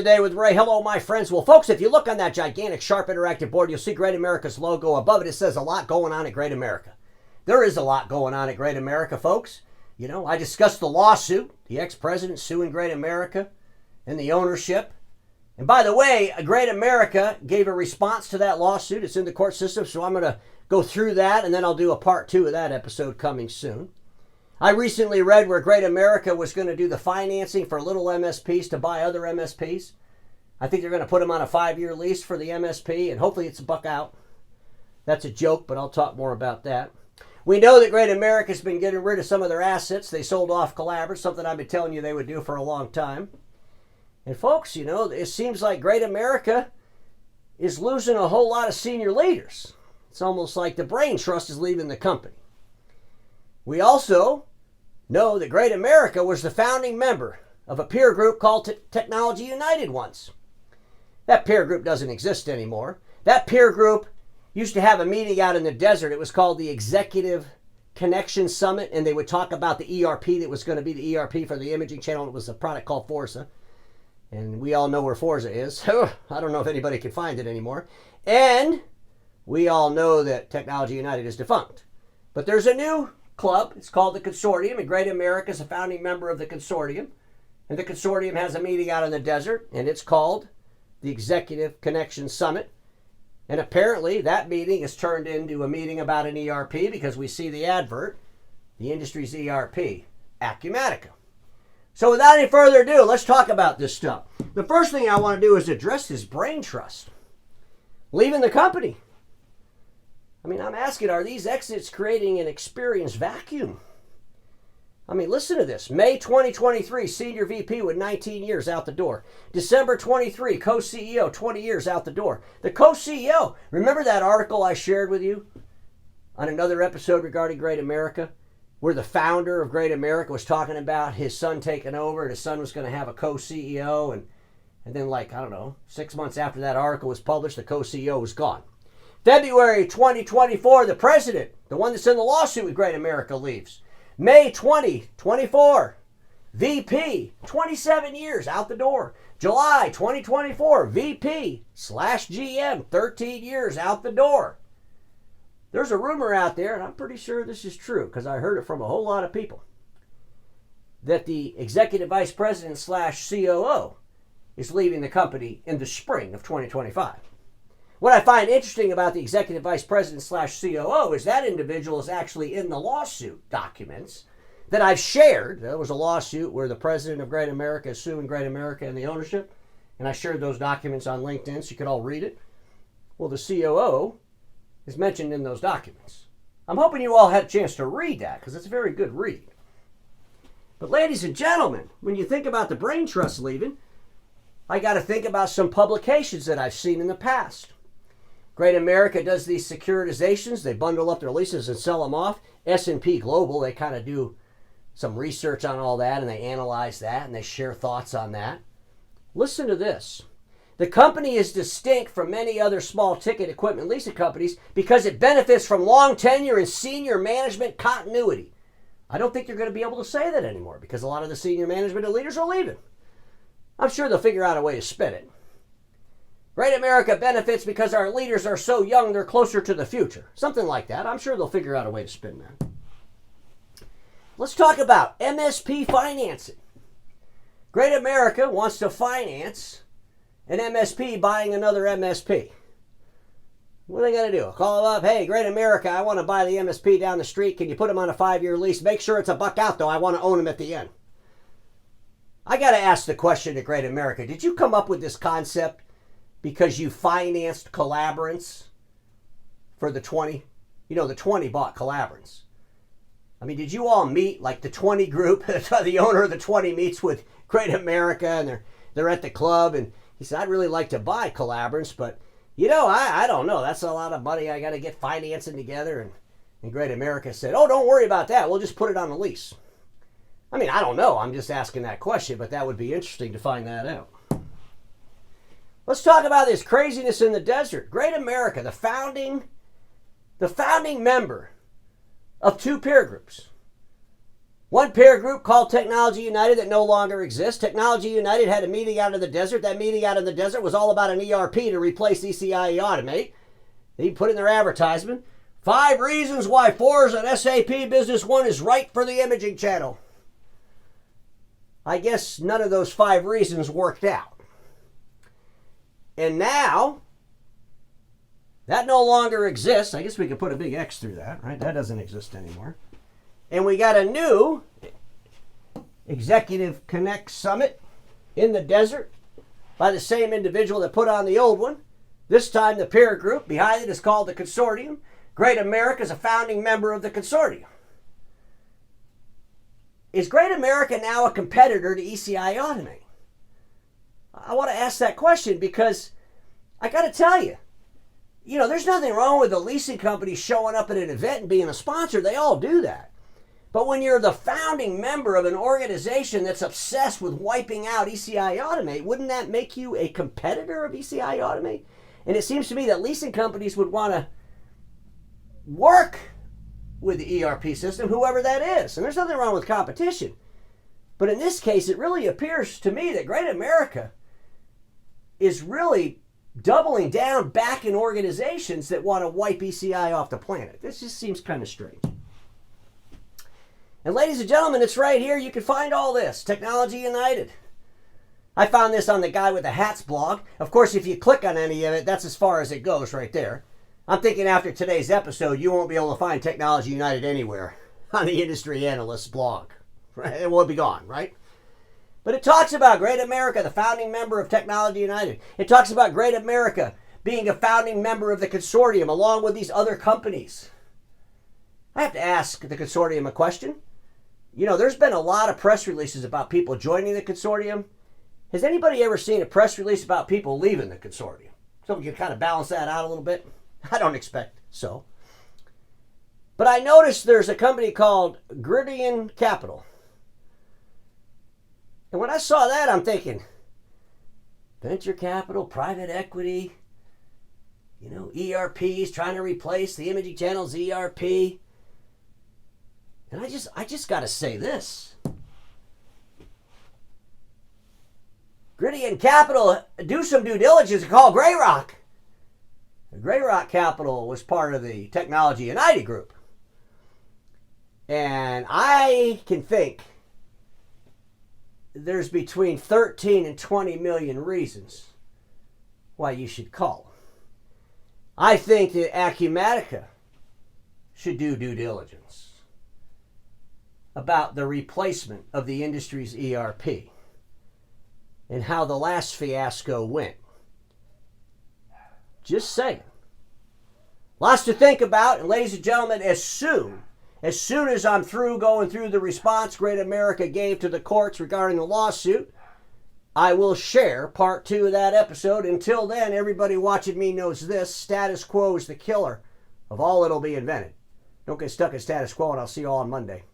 Today with Ray. Hello, my friends. Well, folks, if you look on that gigantic, sharp, interactive board, you'll see Great America's logo. Above it, it says a lot going on at Great America. There is a lot going on at Great America, folks. You know, I discussed the lawsuit, the ex-president suing Great America and the ownership. And by the way, Great America gave a response to that lawsuit. It's in the court system, so I'm going to go through that, and then I'll do a part 2 of that episode coming soon. I recently read where Great America was going to do the financing for little MSPs to buy other MSPs. I think they're going to put them on a 5-year lease for the MSP, and hopefully it's a buck out. That's a joke, but I'll talk more about that. We know that Great America's been getting rid of some of their assets. They sold off Collaborative, something I've been telling you they would do for a long time. And folks, you know, it seems like Great America is losing a whole lot of senior leaders. It's almost like the brain trust is leaving the company. We also know that Great America was the founding member of a peer group called Technology United once. That peer group doesn't exist anymore. That peer group used to have a meeting out in the desert. It was called the Executive Connection Summit, and they would talk about the ERP that was going to be the ERP for the imaging channel. It was a product called Forza, and we all know where Forza is. I don't know if anybody can find it anymore. And we all know that Technology United is defunct. But there's a new club. It's called the Consortium, and Great America is a founding member of the Consortium. And the Consortium has a meeting out in the desert, and it's called the Executive Connection Summit. And apparently that meeting is turned into a meeting about an ERP because we see the advert, the industry's ERP, Acumatica. So without any further ado, let's talk about this stuff. The first thing I want to do is address this brain trust leaving the company. I mean, I'm asking, are these exits creating an experience vacuum? I mean, listen to this. May 2023, Senior VP with 19 years out the door. December 23, Co-CEO, 20 years out the door. The Co-CEO, remember that article I shared with you on another episode regarding Great America, where the founder of Great America was talking about his son taking over, and his son was going to have a Co-CEO, and then, like, I don't know, 6 months after that article was published, the Co-CEO was gone. February 2024, the president, the one that's in the lawsuit with Great America, leaves. May 2024, VP, 27 years out the door. July 2024, VP/GM, 13 years out the door. There's a rumor out there, and I'm pretty sure this is true because I heard it from a whole lot of people, that the executive vice president/COO is leaving the company in the spring of 2025. What I find interesting about the executive vice president/COO is that individual is actually in the lawsuit documents that I've shared. There was a lawsuit where the president of Great America is suing Great America and the ownership, and I shared those documents on LinkedIn so you could all read it. Well, the COO is mentioned in those documents. I'm hoping you all had a chance to read that because it's a very good read. But ladies and gentlemen, when you think about the brain trust leaving, I got to think about some publications that I've seen in the past. Great America does these securitizations. They bundle up their leases and sell them off. S&P Global, they kind of do some research on all that, and they analyze that, and they share thoughts on that. Listen to this. The company is distinct from many other small ticket equipment leasing companies because it benefits from long tenure and senior management continuity. I don't think you're going to be able to say that anymore because a lot of the senior management and leaders are leaving. I'm sure they'll figure out a way to spin it. Great America benefits because our leaders are so young they're closer to the future. Something like that. I'm sure they'll figure out a way to spin that. Let's talk about MSP financing. Great America wants to finance an MSP buying another MSP. What are they going to do? Call them up, hey, Great America, I want to buy the MSP down the street. Can you put them on a 5-year lease? Make sure it's a buck out, though. I want to own them at the end. I got to ask the question to Great America. Did you come up with this concept because you financed Collaborants for the 20? You know, the 20 bought Collaborants. I mean, did you all meet, like the 20 group? The owner of the 20 meets with Great America, and they're at the club, and he said, I'd really like to buy Collaborants, but, you know, I don't know. That's a lot of money. I got to get financing together. And Great America said, oh, don't worry about that. We'll just put it on the lease. I mean, I don't know. I'm just asking that question, but that would be interesting to find that out. Let's talk about this craziness in the desert. Great America, the founding member of 2 peer groups. One peer group called Technology United that no longer exists. Technology United had a meeting out in the desert. That meeting out in the desert was all about an ERP to replace ECI Automate. They put in their advertisement, 5 reasons why Forza and SAP Business One is right for the imaging channel. I guess none of those 5 reasons worked out. And now, that no longer exists. I guess we could put a big X through that, right? That doesn't exist anymore. And we got a new Executive Connect Summit in the desert by the same individual that put on the old one. This time the peer group behind it is called the Consortium. GreatAmerica is a founding member of the Consortium. Is GreatAmerica now a competitor to ECI Automate? I want to ask that question because I got to tell you, there's nothing wrong with the leasing company showing up at an event and being a sponsor. They all do that. But when you're the founding member of an organization that's obsessed with wiping out ECI Automate, wouldn't that make you a competitor of ECI Automate? And it seems to me that leasing companies would want to work with the ERP system, whoever that is. And there's nothing wrong with competition. But in this case, it really appears to me that GreatAmerica is really doubling down back in organizations that want to wipe ECI off the planet. This just seems kind of strange. And ladies and gentlemen, it's right here. You can find all this. Technology United. I found this on the Guy with the Hats blog. Of course, if you click on any of it, that's as far as it goes right there. I'm thinking after today's episode, you won't be able to find Technology United anywhere on the Industry Analyst blog. Right? It will be gone, right? But it talks about GreatAmerica, the founding member of Technology United. It talks about GreatAmerica being a founding member of the Consortium along with these other companies. I have to ask the Consortium a question. There's been a lot of press releases about people joining the Consortium. Has anybody ever seen a press release about people leaving the Consortium? So we can kind of balance that out a little bit. I don't expect so. But I noticed there's a company called GreatAmerica. And when I saw that, I'm thinking, venture capital, private equity, ERPs trying to replace the imaging channel's ERP. And I just got to say this. GreatAmerica Capital, do some due diligence and call GreatRock. GreatRock Capital was part of the Technology United group. And I can think there's between 13 and 20 million reasons why you should call them. I think that Acumatica should do due diligence about the replacement of the industry's ERP and how the last fiasco went. Just saying. Lots to think about, and ladies and gentlemen, as soon as I'm through going through the response GreatAmerica gave to the courts regarding the lawsuit, I will share part 2 of that episode. Until then, everybody watching me knows this: status quo is the killer of all that'll be invented. Don't get stuck in status quo, and I'll see you all on Monday.